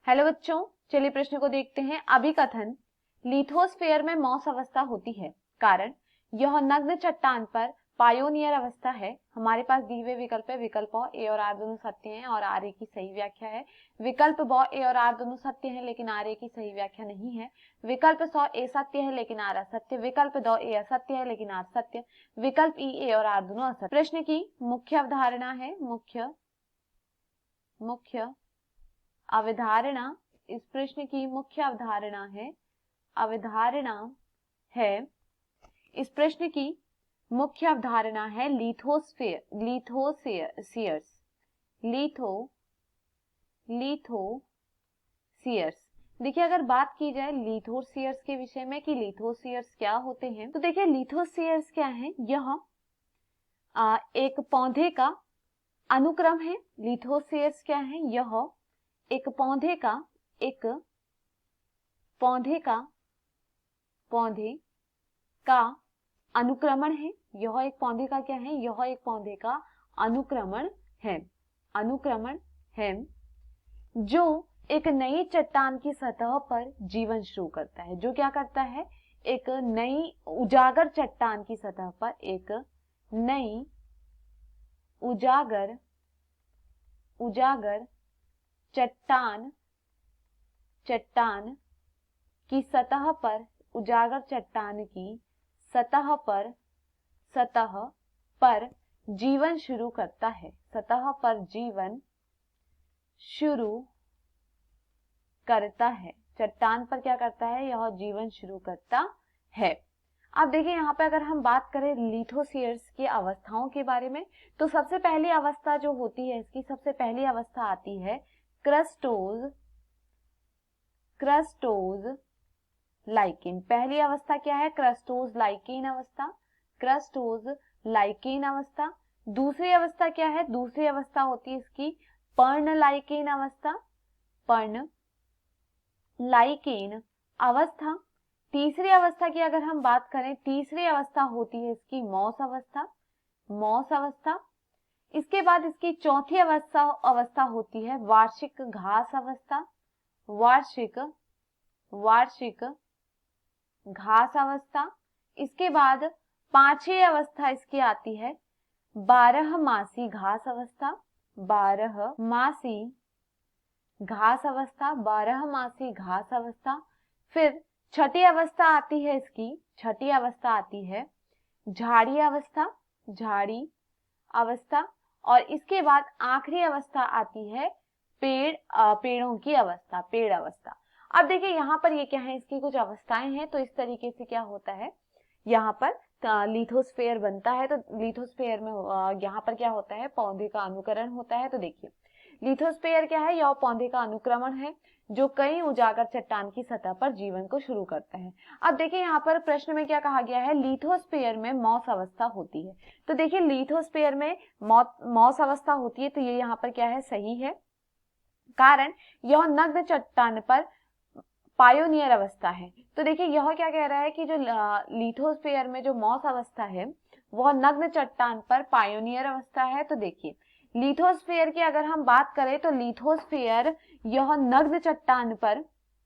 Hello बच्चों, चलिए प्रश्न को देखते हैं। अभिकथन लिथोस्फीयर में मॉस अवस्था होती है कारण यह नग्न चट्टान पर पायोनियर अवस्था है। हमारे पास दी हुए विकल्प है। विकल्प ए और आर दोनों सत्य हैं और आर ए की सही व्याख्या है। विकल्प ब ए और आर दोनों सत्य हैं लेकिन आर ए की सही व्याख्या नहीं है। विकल्प स ए सत्य है लेकिन आर असत्य। विकल्प द ए असत्य है लेकिन आर सत्य। विकल्प ई ए और आर दोनों असत्य। प्रश्न की मुख्य अवधारणा है मुख्य अवधारणा। इस प्रश्न की मुख्य अवधारणा है इस प्रश्न की मुख्य अवधारणा है लिथोस्फीयर्स। देखिए, अगर बात की जाए लिथोस्फीयर्स के विषय में कि लिथोस्फीयर्स क्या होते हैं, तो देखिए लिथोस्फीयर्स क्या है। यह एक पौधे का अनुक्रम है। लिथोस्फीयर्स क्या है, यह एक पौधे का अनुक्रमण है। यह एक पौधे का क्या है, यह एक पौधे का अनुक्रमण है जो एक नई चट्टान की सतह पर जीवन शुरू करता है। जो क्या करता है, एक नई उजागर चट्टान की सतह पर एक नई उजागर चट्टान की सतह पर उजागर चट्टान की सतह पर जीवन शुरू करता है। सतह पर जीवन शुरू करता है। चट्टान पर क्या करता है, यह जीवन शुरू करता है। अब देखिए यहाँ पे अगर हम बात करें लिथोस्फीयर्स की अवस्थाओं के बारे में, तो सबसे पहली अवस्था जो होती है, इसकी सबसे पहली अवस्था आती है क्रस्टोज लाइकेन। पहली अवस्था क्या है, क्रस्टोज लाइकेन अवस्था। दूसरी अवस्था क्या है, दूसरी अवस्था होती है इसकी पर्ण लाइकेन अवस्था। तीसरी अवस्था की अगर हम बात करें, तीसरी अवस्था होती है इसकी मॉस अवस्था। इसके बाद इसकी चौथी अवस्था होती है वार्षिक घास अवस्था। इसके बाद पांचवी अवस्था इसकी आती है बारहमासी घास अवस्था। फिर छठी अवस्था आती है झाड़ी अवस्था। और इसके बाद आखिरी अवस्था आती है पेड़ों की अवस्था, पेड़ अवस्था। अब देखिए यहाँ पर ये क्या है, इसकी कुछ अवस्थाएं हैं। तो इस तरीके से क्या होता है, यहाँ पर लिथोस्फीयर बनता है। तो लिथोस्फीयर में यहाँ पर क्या होता है, पौधे का अनुकरण होता है। तो देखिए लिथोस्फीयर क्या है, यह पौधे का अनुक्रमण है जो कई उजागर चट्टान की सतह पर जीवन को शुरू करता है। अब देखिए यहाँ पर प्रश्न में क्या कहा गया है, लिथोस्फीयर में मॉस अवस्था होती है। तो देखिए लिथोस्फीयर में मॉस अवस्था होती है, तो ये यहाँ पर क्या है, सही है। कारण यह नग्न चट्टान पर पायोनियर अवस्था है। तो देखिए यह क्या कह रहा है कि जो लिथोस्फीयर में जो मॉस अवस्था है वह नग्न चट्टान पर पायोनियर अवस्था है। तो देखिए लिथोस्फीयर की अगर हम बात करें तो लिथोस्फीयर यह नग्न चट्टान पर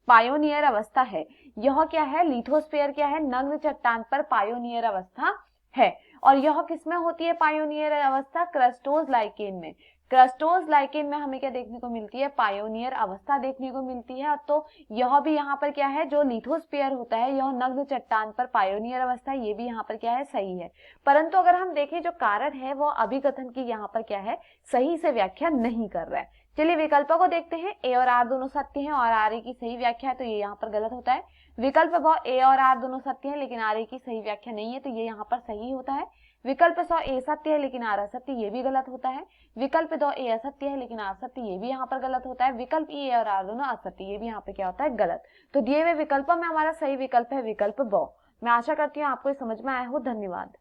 पायोनियर अवस्था है। यह क्या है, लिथोस्फीयर क्या है, नग्न चट्टान पर पायोनियर अवस्था है। और यह किसमें होती है पायोनियर अवस्था, क्रस्टोज लाइकेन में। क्रस्टोज लाइकेन में हमें क्या देखने को मिलती है, पायोनियर अवस्था देखने को मिलती है। तो यह भी यहाँ पर क्या है, जो लिथोस्फीयर होता है यह नग्न चट्टान पर पायोनियर अवस्था, ये भी यहाँ पर क्या है, सही है। परंतु अगर हम देखें जो कारण है वह अभिकथन की यहाँ पर क्या है, सही से व्याख्या नहीं कर रहा है। चलिए विकल्पों को देखते हैं। ए और आर दोनों सत्य हैं और आर ए की सही व्याख्या है, तो ये यहाँ पर गलत होता है। विकल्प ब ए और आर दोनों सत्य हैं लेकिन आर ए की सही व्याख्या नहीं है, तो ये यहाँ पर सही होता है। विकल्प स ए सत्य है लेकिन आर असत्य, ये भी गलत होता है। विकल्प द ए असत्य है लेकिन आर सत्य, ये भी यहाँ पर गलत होता है। विकल्प ई और आर दोनों असत्य, ये भी यहाँ पे क्या होता है, गलत। तो दिए हुए विकल्पों में हमारा सही विकल्प है विकल्प ब। मैं आशा करती हूँ आपको समझ में आया हो। धन्यवाद।